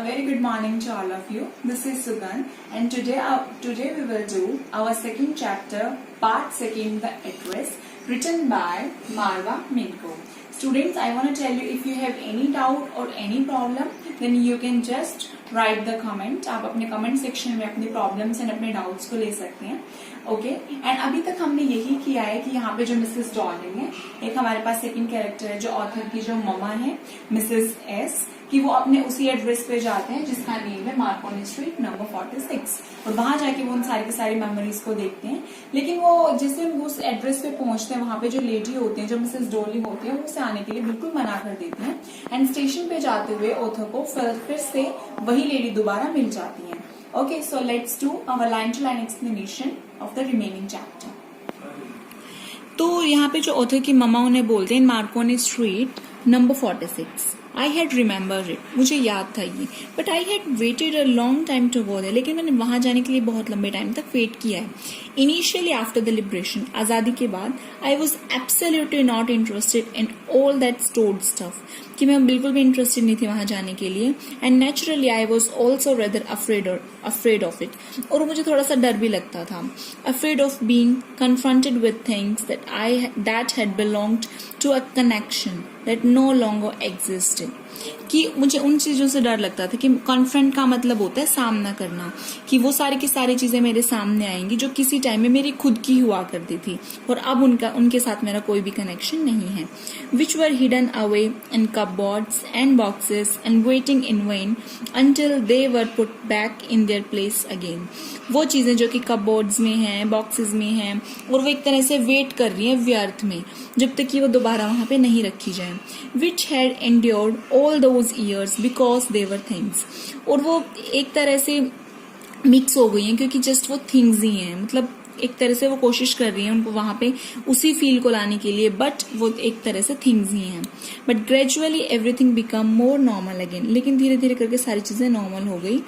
A very good morning to all of you. This is Sugan, and today we will do our second chapter, part second, the address, written by Marwa Minko. Students, I want to tell you, if you have any doubt or any problem, then you can just write the comment. आप अपने comment section में अपने problems and अपने doubts को ले सकते हैं. Okay and अभी तक हमने यही किया है कि यहाँ पे जो मिसेस डॉर्लिंग है, एक हमारे पास सेकंड कैरेक्टर है जो ऑथर की जो ममा है मिसेस एस, कि वो अपने उसी एड्रेस पे जाते हैं जिसका नेम है मार्कोनी स्ट्रीट नंबर 46, और वहां जाके वो उन सारी की सारी मेमोरीज को देखते हैं. लेकिन वो जैसे उनको उस एड्रेस पे पहुंचते हैं, वहां पे जो लेडी होती है, जो मिसेस डॉर्लिंग होती है, वो उसे आने के लिए बिल्कुल मना कर देती है. एंड स्टेशन पे जाते हुए ऑथर को फिर से वही लेडी दोबारा मिल जाती है. Okay, so let's do our line-to-line explanation of the remaining chapter. तो यहाँ पे जो ऑथर की ममा उन्हें बोलते हैं Markovnikov street number 46. I had remembered it. मुझे याद था ये, but I had waited a long time to go there. लेकिन मैंने वहां जाने के लिए बहुत लंबे टाइम तक वेट किया है. Initially after the liberation, आजादी के बाद, I was absolutely not interested in all that stored stuff. कि मैं बिल्कुल भी इंटरेस्टेड नहीं थी वहां जाने के लिए. And naturally I was also rather afraid of it. और मुझे थोड़ा सा डर भी लगता था. Afraid of being confronted with things that had belonged to a connection that no longer existed. कि मुझे उन चीजों से डर लगता था कि कॉन्फ्रंट का मतलब होता है सामना करना, कि वो सारी की सारी चीजें मेरे सामने आएंगी जो किसी टाइम में मेरी खुद की हुआ करती थी और अब उनके साथ मेरा कोई भी कनेक्शन नहीं है. Which were hidden away in cupboards and boxes and waiting in vain until they were put back in their place again. वो चीजें जो कि कपबोर्ड्स में हैं, बॉक्सेस में हैं, और वो एक तरह से वेट कर रही है व्यर्थ में जब तक कि वो दोबारा वहां पे नहीं रखी जाए. Which had endured all those years because they were things. और वो एक तरह से मिक्स हो गई हैं क्योंकि जस्ट वो थिंग्स ही हैं. मतलब एक तरह से वो कोशिश कर रही है उनको वहां पे उसी फील को लाने के लिए, बट वो एक तरह से थिंग्स ही हैं. But gradually everything become more normal again. लेकिन धीरे धीरे करके सारी चीजें नॉर्मल हो गई.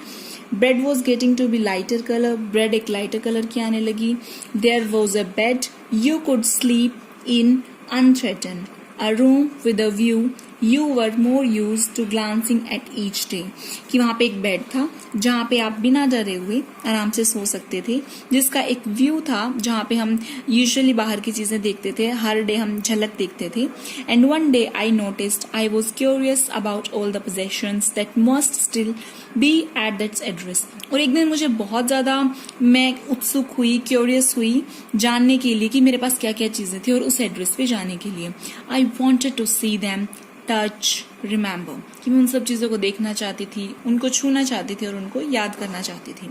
Bread was getting to be lighter colour. Bread एक लाइटर कलर की आने लगी. There was a bed you could sleep in unthreatened. A room with a view you were more used to glancing at each day. कि वहां पे एक bed था जहां पे आप बिना डरे हुए आराम से सो सकते थे, जिसका एक व्यू था जहां पे हम यूजुअली बाहर की चीजें देखते थे, हर डे हम झलक देखते थे. And one day I noticed I was curious about all the possessions that must still be at that's address. और एक दिन मुझे बहुत ज्यादा मैं उत्सुक हुई, क्यूरियस हुई जानने के लिए कि मेरे पास क्या क्या चीजें थी और उस एड्रेस पे जाने के लिए. I wanted to see them, touch, remember. कि मैं उन सब चीजों को देखना चाहती थी, उनको छूना चाहती थी और उनको याद करना चाहती थी.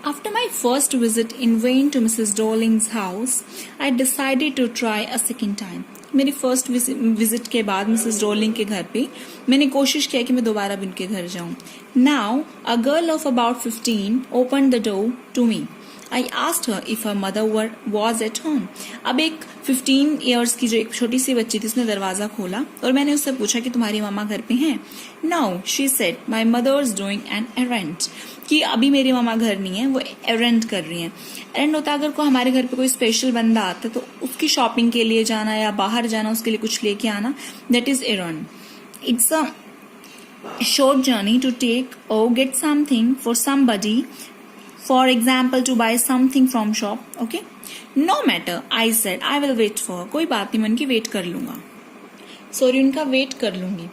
After my first visit in vain to Mrs. Dorling's house, I decided to try a second time. मेरी फर्स्ट विजिट के बाद मिसेस डॉर्लिंग के घर पे मैंने कोशिश किया कि मैं दोबारा भी उनके घर जाऊं. Now, a girl of about 15 opened the door to me. I asked her if her mother was at home. अब एक 15 years की जो एक छोटी सी बच्ची थी, उसने दरवाजा खोला और मैंने उससे पूछा कि तुम्हारी मामा घर पे हैं. No, she said, my mother is doing an errand. कि अभी मेरी मामा घर नहीं है, वो एरेंड कर रही हैं. एरेंड होता है अगर को हमारे घर पे कोई स्पेशल बंदा आता है तो उसकी शॉपिंग के लिए जाना या बाहर जाना, उसके लिए कुछ लेके आना, that is errand. It's a short journey to take or get something for somebody, for example to buy something from shop. Okay, no matter, I said, I will wait for her. कोई बात नहीं, मैं उनकी wait कर लूंगा, sorry उनका wait कर लूंगी.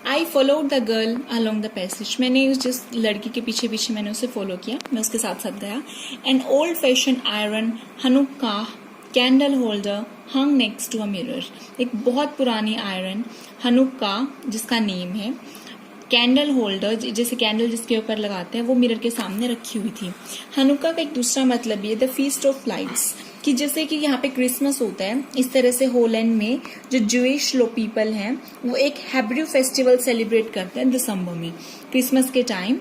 I followed the girl along the passage. मैंने उस जिस लड़की के पीछे पीछे मैंने उसे फॉलो किया, मैं उसके साथ साथ गया. An old fashioned iron Hanukkah candle holder hung next to a mirror. एक बहुत पुरानी आयरन हनुक्का जिसका नेम है, कैंडल होल्डर जैसे कैंडल जिसके ऊपर लगाते हैं, वो मिरर के सामने रखी हुई थी. हनुक्का का एक दूसरा मतलब ये द फीस्ट ऑफ लाइट्स, कि जैसे कि यहाँ पे क्रिसमस होता है, इस तरह से होलैंड में जो ज्यूइश पीपल हैं वो एक हैब्रू फेस्टिवल सेलिब्रेट करते हैं दिसंबर में, क्रिसमस के टाइम.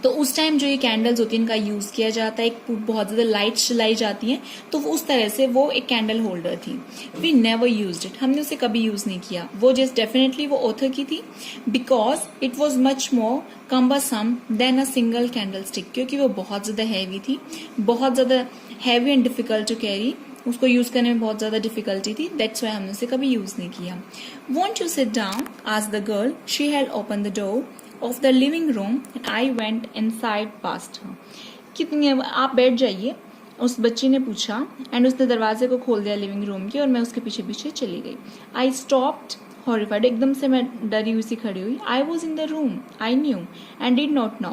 तो उस टाइम जो ये कैंडल्स होती है इनका यूज किया जाता है, एक बहुत ज्यादा लाइट्स जलाई जाती हैं, तो उस तरह से वो एक कैंडल होल्डर थी. वी नेवर यूज्ड इट, हमने उसे कभी यूज नहीं किया. वो जस्ट डेफिनेटली वो ऑथर की थी, because it was much more cumbersome than a single candle stick, क्योंकि वो बहुत ज्यादा हैवी थी, बहुत ज्यादा heavy and difficult to carry. उसको यूज करने में बहुत ज्यादा डिफिकल्टी थी, दैट्स व्हाई हमने उसे कभी यूज नहीं किया. Want you sit down, asked the girl. She had open the door. of the living room and I went inside past her. कितनी आप बैठ जाइए, उस बच्ची ने पूछा एंड उसने दरवाजे को खोल दिया लिविंग रूम के और मैं उसके पीछे पीछे चली गई. आई स्टॉप्ड हॉरिफाइड, एकदम से मैं डरी हुई सी खड़ी हुई. I was in the room, I knew and did not know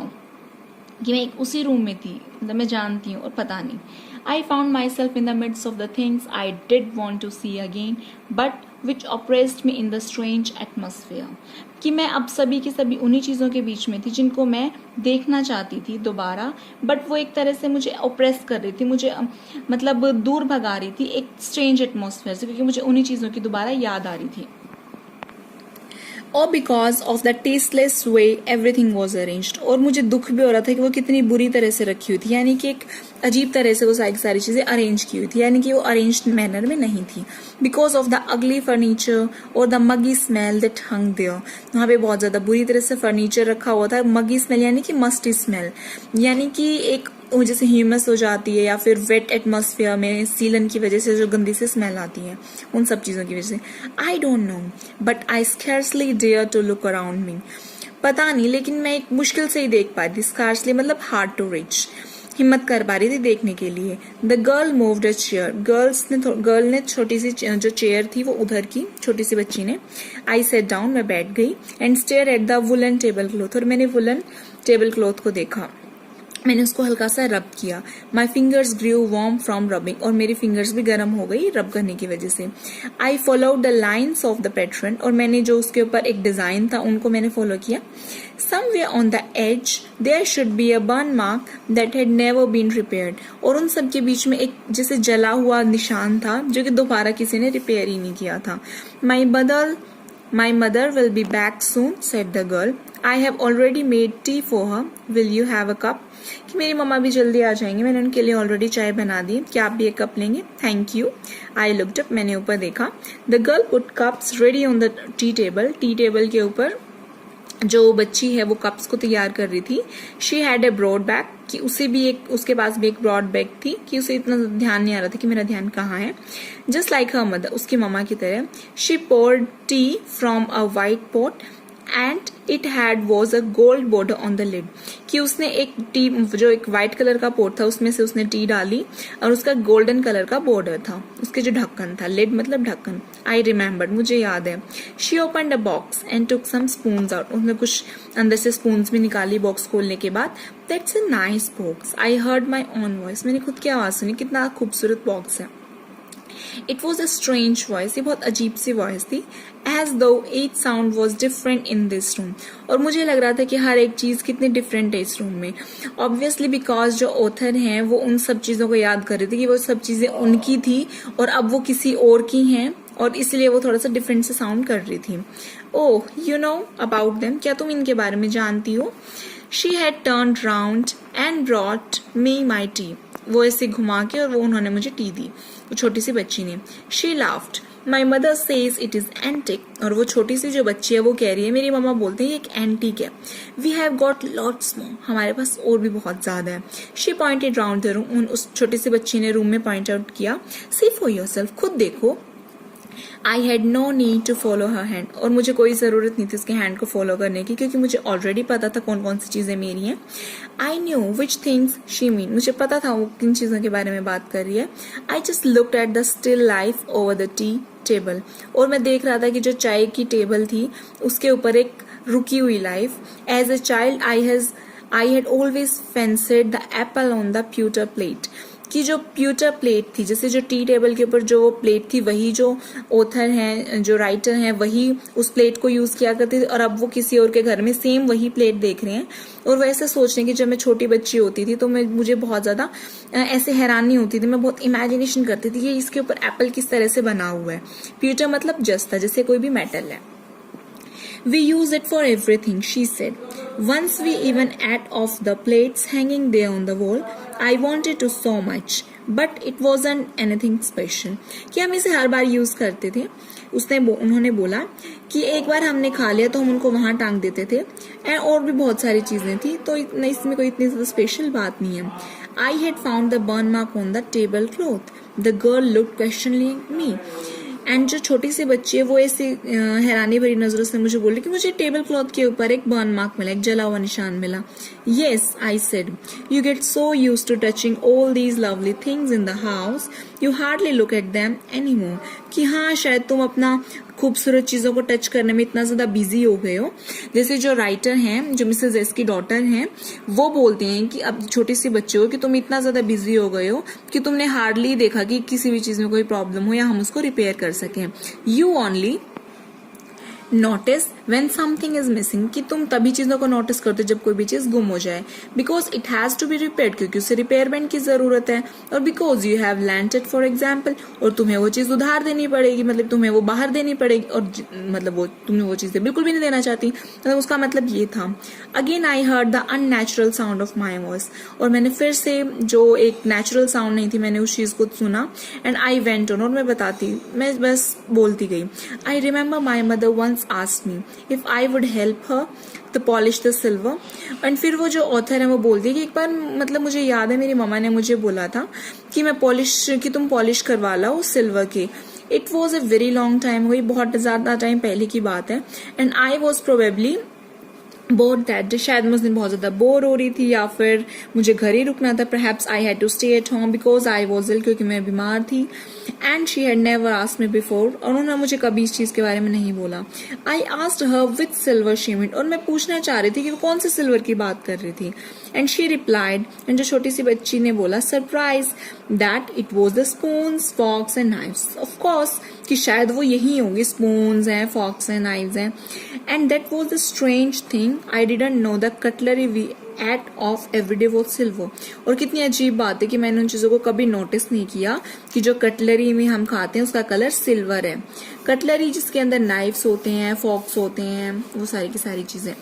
कि मैं एक उसी रूम में थी, मतलब मैं जानती हूँ और पता नहीं. I found myself in the midst of the things I did want to see again, but which oppressed me in the strange atmosphere. कि मैं अब सभी की सभी उन्हीं चीज़ों के बीच में थी जिनको मैं देखना चाहती थी दोबारा, बट वो एक तरह से मुझे ऑप्रेस कर रही थी, मुझे मतलब दूर भगा रही थी एक स्ट्रेंज एटमॉस्फेयर से, क्योंकि मुझे उन्हीं चीज़ों की दोबारा याद आ रही थी. और because of the tasteless way everything was arranged, और मुझे दुख भी हो रहा था कि वो कितनी बुरी तरह से रखी हुई थी, यानी कि एक अजीब तरह से वो सारी चीजें अरेंज की हुई थी, यानी कि वो अरेंज्ड मैनर में नहीं थी. Because of the ugly furniture और the muggy smell that hung there, वहाँ पे बहुत ज्यादा बुरी तरह से फर्नीचर रखा हुआ था. मगी स्मेल यानी कि मस्टी स्मेल, यानी कि एक जैसे ह्यूमस हो जाती है या फिर वेट एटमॉस्फेयर में सीलन की वजह से जो गंदी से स्मेल आती है, उन सब चीजों की वजह से. I don't know but I scarcely dare to look around me, पता नहीं लेकिन मैं एक मुश्किल से ही देख पाई थी. स्कार्सली मतलब हार्ड टू रिच, हिम्मत कर पा रही थी देखने के लिए. The girl moved a chair, girl ने छोटी सी जो चेयर थी वो उधर की, छोटी सी बच्ची ने. आई सेट डाउन, मैं बैठ गई and stare at the woollen table cloth, और मैंने वुलन टेबल क्लॉथ को देखा, मैंने उसको हल्का सा रब किया. My fingers grew warm from rubbing, और मेरी फिंगर्स भी गर्म हो गई रब करने की वजह से. I followed the lines of the pattern, और मैंने जो उसके ऊपर एक डिजाइन था उनको मैंने फॉलो किया. Somewhere on the edge there should be a burn mark that had never been repaired, और उन सब के बीच में एक जैसे जला हुआ निशान था जो कि दोबारा किसी ने रिपेयर ही नहीं किया था. My mother will be back soon, said the girl. I have already made tea for her. Will you have a cup? कि मेरी मम्मा भी जल्दी आ जाएंगे, मैंने उनके लिए ऑलरेडी चाय बना दी, क्या आप भी एक कप लेंगे? Thank you. I looked up, मैंने ऊपर देखा. The girl put cups ready on the tea table, tea table के ऊपर जो बच्ची है वो कप्स को तैयार कर रही थी. She had a broad bag, कि उसके पास भी एक ब्रॉड बैग थी कि उसे इतना ध्यान नहीं आ रहा था कि मेरा ध्यान कहाँ है. जस्ट लाइक हर मदर, उसकी मम्मा की तरह. She poured tea from a white pot and it had was a gold border on the lid, कि उसने एक टी जो एक व्हाइट कलर का पोट था उसमें से उसने टी डाली और उसका गोल्डन कलर का बॉर्डर था उसके जो ढक्कन था. लिड मतलब ढक्कन. आई रिमेम्बर्ड, मुझे याद है. She opened a box and took some spoons out, उसने कुछ अंदर से स्पून्स भी निकाली बॉक्स खोलने के बाद. That's a nice box. I heard my own voice, मैंने खुद की आवाज सुनी, कितना खूबसूरत बॉक्स है. It was a strange voice, ये बहुत अजीब सी वॉइस थी. As though each sound was different in this room, और मुझे लग रहा था कि हर एक चीज कितनी डिफरेंट है इस रूम में. Obviously because जो ऑथर हैं वो उन सब चीजों को याद कर रहे थे कि वो सब चीजें उनकी थी और अब वो किसी और की हैं, और इसलिए वो थोड़ा सा डिफरेंट से साउंड कर रही थी. ओह, यू नो अबाउट देम, क्या तुम इनके बारे में जानती हो? She had turned round and brought me my tea, वो ऐसे घुमा के और वो उन्होंने मुझे टी दी, वो छोटी सी बच्ची ने. She laughed. My mother says it is antique, और वो छोटी सी जो बच्ची है वो कह रही है, मेरी मम्मा बोलते हैं ये एक एंटीक है. We have got lots more, हमारे पास और भी बहुत ज्यादा है. She pointed round the room, उस छोटी सी बच्ची ने रूम में पॉइंट आउट किया. See for yourself, खुद देखो. I had no need to follow her hand, और मुझे कोई ज़रूरत नहीं थी उसके हैंड को फॉलो करने की, क्योंकि मुझे ऑलरेडी पता था कौन कौन सी चीज़ें मेरी हैं. I knew which things she mean, मुझे पता था वो किन चीज़ों के बारे में बात कर रही है. I just looked at the still life over the tea table, और मैं देख रहा था कि जो चाय की टेबल थी उसके ऊपर एक रुकी हुई life. As a child I had always fancied the apple on the pewter plate, कि जो प्यूटर प्लेट थी, जैसे जो टी टेबल के ऊपर जो वो प्लेट थी वही जो ऑथर हैं, जो राइटर हैं, वही उस प्लेट को यूज किया करते थे, और अब वो किसी और के घर में सेम वही प्लेट देख रहे हैं. और वो ऐसे सोच रहे हैं कि जब मैं छोटी बच्ची होती थी तो मुझे बहुत ज्यादा ऐसे हैरानी होती थी, मैं बहुत इमेजिनेशन करती थी कि इसके ऊपर एप्पल किस तरह से बना हुआ है. प्यूटर मतलब जस्ता, जैसे कोई भी मेटल है. We use it for everything, she said. Once we even ate off the plates hanging there on the wall. I wanted to so much, but it wasn't anything special. कि हम इसे हर बार use करते थे. उन्होंने बोला कि एक बार हमने खा लिया तो हम उनको वहां टांग देते थे, और भी बहुत सारी चीजें थी, तो इसमें कोई इतनी ज्यादा स्पेशल बात नहीं है. I had found the burn mark on the table cloth. The girl looked questioningly at me. And जो छोटी सी बच्ची है वो ऐसे हैरानी भरी नजरों से मुझे बोली कि मुझे टेबल क्लॉथ के ऊपर एक बर्न मार्क मिला, एक जला हुआ निशान मिला. Yes, I said, you get so used to touching all these lovely things in the house you hardly look at them anymore. कि हाँ, शायद तुम अपना खूबसूरत चीजों को टच करने में इतना ज्यादा बिजी हो गए हो. जैसे जो राइटर हैं, जो मिसेस एस की डॉटर हैं, वो बोलती हैं कि अब छोटी सी बच्ची हो कि तुम इतना ज्यादा बिजी हो गए हो कि तुमने हार्डली देखा कि किसी भी चीज में कोई प्रॉब्लम हो या हम उसको रिपेयर कर सकें. You only notice when something is missing. कि तुम तभी चीजों को नोटिस करते हो जब कोई भी चीज गुम हो जाए. Because it has to be repaired, क्योंकि उसे रिपेयरमेंट की जरूरत है. और because you have lent it for example, और तुम्हें वो चीज उधार देनी पड़ेगी, मतलब तुम्हें वो बाहर देनी पड़ेगी, और मतलब वो तुम्हें वो चीजें बिल्कुल भी नहीं देना चाहती. मतलब उसका मतलब ये था. Again I heard the unnatural sound of my voice. और मैंने फिर से जो एक नेचुरल साउंड नहीं थी, मैंने उस चीज को सुना. एंड आई वेंट ऑन, और मैं बस बोलती गई. I remember my mother once asked me if I would help her to polish the silver. And फिर वो जो ऑथर है वो बोलती है कि एक बार, मतलब मुझे याद है मेरी मम्मा ने मुझे बोला था कि तुम पॉलिश करवा लो सिल्वर के. It was a very long time, वही बहुत ज्यादा टाइम पहले की बात है. And I was probably board that day. शायद मैं उस दिन बहुत ज्यादा बोर हो रही थी, या फिर मुझे घर ही रुकना था. Perhaps I had to stay at home because I was ill, क्योंकि मैं बीमार थी. And she had never asked me before, और उन्होंने मुझे कभी इस चीज के बारे में नहीं बोला. I asked her with silver she meant, और मैं पूछना चाह रही थी कि वो कौन से सिल्वर की बात कर रही थी. एंड शी रिप्लाइड, एंड जो छोटी सी बच्ची ने बोला, surprise, that it was the spoons, forks and knives. Of course, कि शायद वो यही होंगे, स्पून्स हैं, फॉक्स हैं, नाइव्स हैं. And that was the strange thing, I didn't know the cutlery we ate of everyday was silver. और कितनी अजीब बात है कि मैंने उन चीजों को कभी नोटिस नहीं किया कि जो कटलरी में हम खाते हैं उसका कलर सिल्वर है. कटलरी जिसके अंदर नाइफ्स होते हैं, फॉक्स होते हैं, वो सारी की सारी चीजें.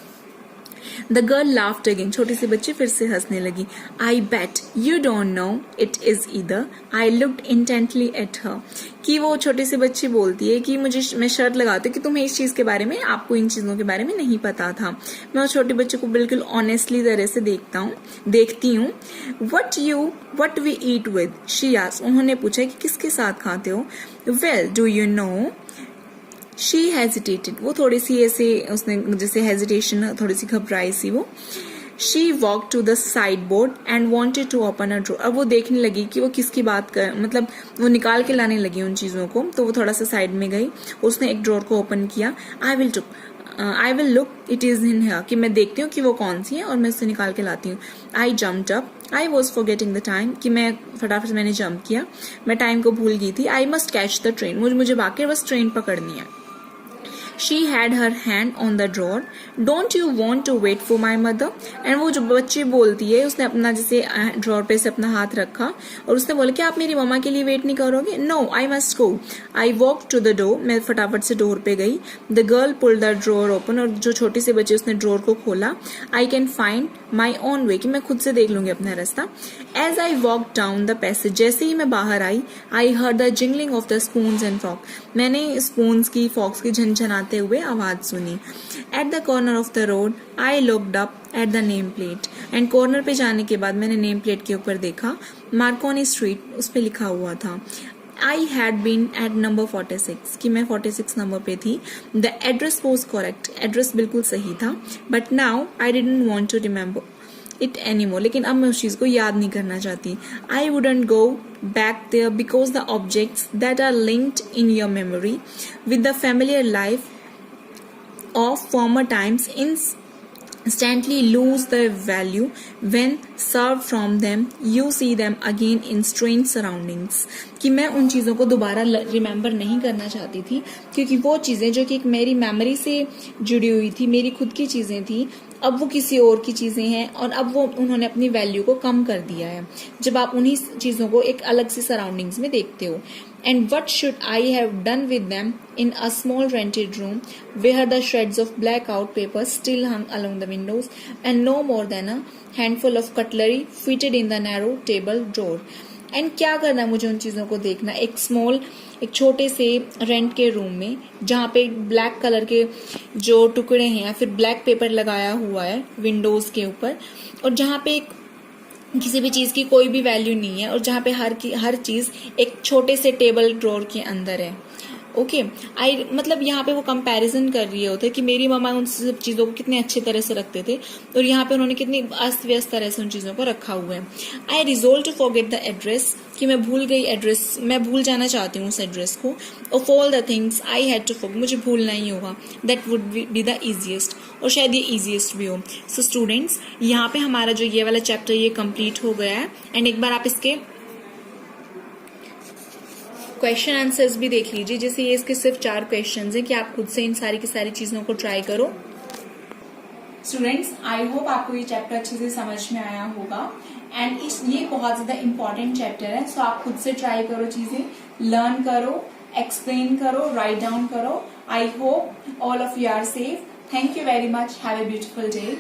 The girl laughed again. छोटी सी बच्ची फिर से हंसने लगी. I bet you don't know it is either. I looked intently at her. कि वो छोटी सी बच्ची बोलती है कि मैं शर्त लगाती हूँ कि तुम्हें इस चीज के बारे में, आपको इन चीजों के बारे में नहीं पता था. मैं उस छोटी बच्ची को बिल्कुल ऑनेस्टली तरह से देखती हूँ. What we eat with, she asked. उन्होंने पूछा कि किसके साथ खाते हो. Well, do you know. She hesitated. वो थोड़ी सी ऐसे, उसने जैसे हेजिटेशन, थोड़ी सी घबराई सी वो. She walk to the sideboard and wanted to open a drawer. अब वो देखने लगी कि वो किसकी बात कर, मतलब वो निकाल के लाने लगी उन चीजों को. तो वो थोड़ा सा साइड में गई, उसने एक ड्रॉर को ओपन किया. I will look it is in here. कि मैं देखती हूँ कि वो कौन सी है और मैं उससे निकाल के लाती हूँ. आई jumped up. I was forgetting the time. कि मैं फटाफट से मैंने जंप किया, मैं टाइम को भूल गई थी. I must catch the train. मुझे बाकी बस ट्रेन पकड़नी है. She had her hand on the drawer. Don't you want to wait for my mother? And वो जो बच्ची बोलती है, उसने अपना जैसे ड्रॉर पे से अपना हाथ रखा और उसने बोला कि आप मेरी मम्मा के लिए वेट नहीं करोगे. No, I must go. I walked to the door. मैं फटाफट से डोर पे गई. The girl pulled the drawer open. और जो छोटी सी बच्ची, उसने ड्रॉर को खोला. I can find my own way. कि मैं खुद से देख लूंगी अपना रास्ता. As I walked down the passage, जैसे ही मैं बाहर आई, I heard the jingling of the spoons and forks. मैंने स्पून्स की, फॉक्स की झनझनाते हुए आवाज सुनी. At the corner of the road, I looked up at the name plate. And corner पे जाने के बाद मैंने नेम प्लेट के ऊपर देखा. मार्कोनी स्ट्रीट, उस पे लिखा हुआ था. I had been at number 46. कि मैं 46 नंबर पे थी. The address was correct. Address बिल्कुल सही था. But now I didn't want to remember it anymore. लेकिन अब मैं उस चीज को याद नहीं करना चाहती. I wouldn't go back there because the objects that are linked in your memory with the familiar life of former times instantly lose their value when served from them. You see them again in strange surroundings. कि मैं उन चीजों को दोबारा remember नहीं करना चाहती थी, क्योंकि वो चीजें जो कि मेरी मेमोरी से जुड़ी हुई थी, मेरी खुद की चीजें थी, अब वो किसी और की चीजें हैं और अब वो उन्होंने अपनी वैल्यू को कम कर दिया है जब आप उन्हीं चीजों को एक अलग सी सराउंडिंग्स में देखते हो. And what should I have done with them in a small rented room where the shreds of blackout paper still hung along the windows and no more than a handful of cutlery fitted in the narrow table drawer. And क्या करना मुझे उन चीजों को देखना, एक छोटे से रेंट के रूम में जहाँ पे ब्लैक कलर के जो टुकड़े हैं या फिर ब्लैक पेपर लगाया हुआ है विंडोज के ऊपर, और जहाँ पे किसी भी चीज की कोई भी वैल्यू नहीं है, और जहाँ पे हर चीज एक छोटे से टेबल ड्रॉर के अंदर है. ओके आई मतलब यहाँ पे वो कंपैरिजन कर रही होते कि मेरी मम्मा उन सब चीज़ों को कितने अच्छे तरह से रखते थे और यहाँ पे उन्होंने कितनी अस्त व्यस्त तरह से उन चीज़ों को रखा हुआ है. I resolve to forget the address, कि मैं भूल गई एड्रेस, मैं भूल जाना चाहती हूँ उस एड्रेस को. Of all the things I had to forget, मुझे भूलना ही होगा. That would be the easiest, और शायद ये इजीएस्ट भी हो. सो स्टूडेंट्स, यहाँ पे हमारा जो ये वाला चैप्टर ये कंप्लीट हो गया है. एंड एक बार आप इसके क्वेश्चन आंसर्स भी देख लीजिए. जैसे ये इसके सिर्फ 4 क्वेश्चंस हैं कि आप खुद से इन सारी की सारी चीजों को ट्राई करो. स्टूडेंट्स, आई होप आपको ये चैप्टर अच्छे से समझ में आया होगा. एंड ये बहुत ज्यादा इंपॉर्टेंट चैप्टर है. सो आप खुद से ट्राई करो, चीजें लर्न करो, एक्सप्लेन करो, राइट डाउन करो. I hope all of you are safe. Thank you very much. Have a beautiful day.